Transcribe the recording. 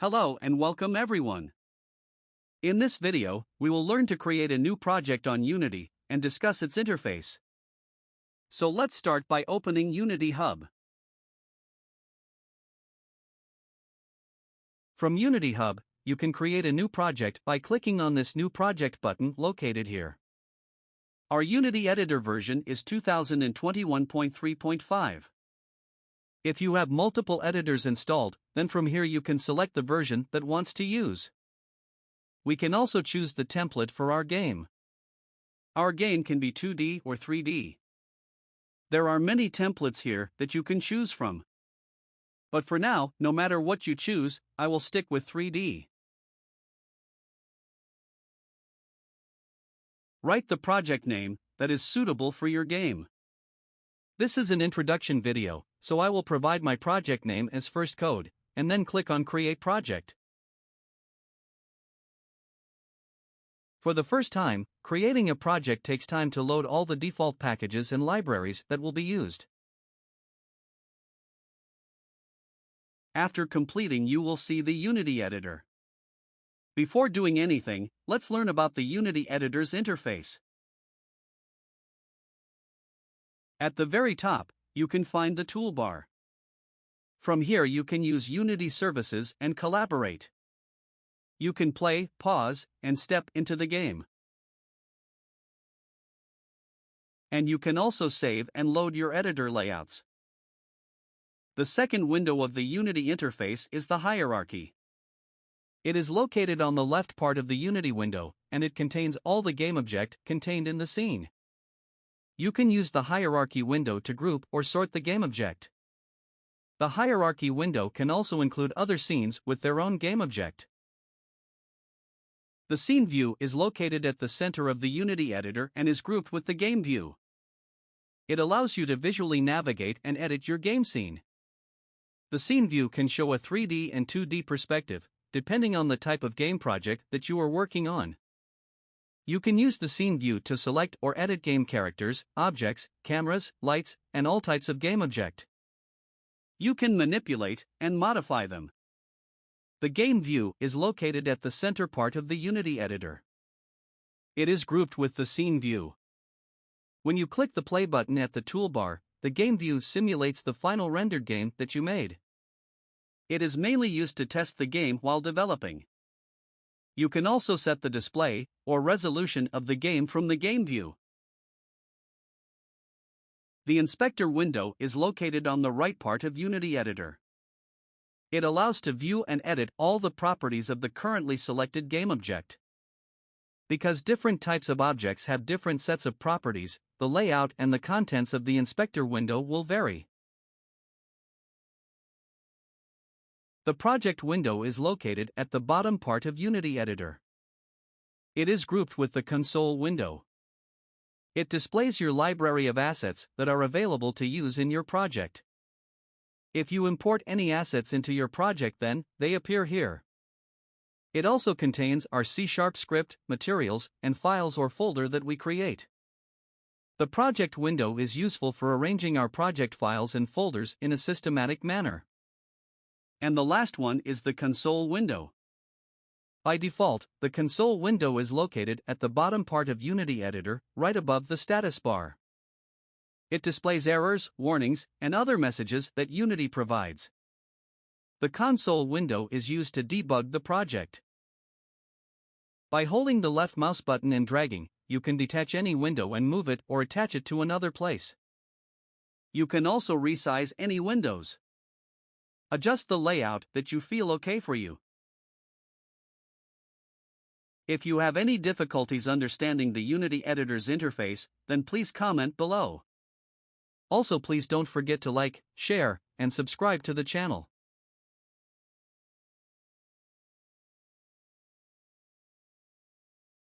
Hello and welcome everyone. In this video, we will learn to create a new project on Unity and discuss its interface. So let's start by opening Unity Hub. From Unity Hub, you can create a new project by clicking on this New Project button located here. Our Unity Editor version is 2021.3.5. If you have multiple editors installed, then from here you can select the version that wants to use. We can also choose the template for our game. Our game can be 2D or 3D. There are many templates here that you can choose from. But for now, no matter what you choose, I will stick with 3D. Write the project name that is suitable for your game. This is an introduction video, so I will provide my project name as first code, and then click on Create Project. For the first time, creating a project takes time to load all the default packages and libraries that will be used. After completing, you will see the Unity Editor. Before doing anything, let's learn about the Unity Editor's interface. At the very top, you can find the Toolbar. From here you can use Unity services and collaborate. You can play, pause, and step into the game. And you can also save and load your editor layouts. The second window of the Unity interface is the hierarchy. It is located on the left part of the Unity window, and it contains all the game object contained in the scene. You can use the hierarchy window to group or sort the game object. The hierarchy window can also include other scenes with their own game object. The scene view is located at the center of the Unity editor and is grouped with the game view. It allows you to visually navigate and edit your game scene. The scene view can show a 3D and 2D perspective, depending on the type of game project that you are working on. You can use the scene view to select or edit game characters, objects, cameras, lights, and all types of game object. You can manipulate and modify them. The game view is located at the center part of the Unity editor. It is grouped with the scene view. When you click the play button at the toolbar, the game view simulates the final rendered game that you made. It is mainly used to test the game while developing. You can also set the display or resolution of the game from the game view. The inspector window is located on the right part of Unity Editor. It allows to view and edit all the properties of the currently selected game object. Because different types of objects have different sets of properties, the layout and the contents of the inspector window will vary. The project window is located at the bottom part of Unity Editor. It is grouped with the console window. It displays your library of assets that are available to use in your project. If you import any assets into your project, then they appear here. It also contains our C# script, materials, and files or folder that we create. The project window is useful for arranging our project files and folders in a systematic manner. And the last one is the console window. By default, the console window is located at the bottom part of Unity Editor, right above the status bar. It displays errors, warnings, and other messages that Unity provides. The console window is used to debug the project. By holding the left mouse button and dragging, you can detach any window and move it or attach it to another place. You can also resize any windows. Adjust the layout that you feel okay for you. If you have any difficulties understanding the Unity Editor's interface, then please comment below. Also, please don't forget to like, share, and subscribe to the channel.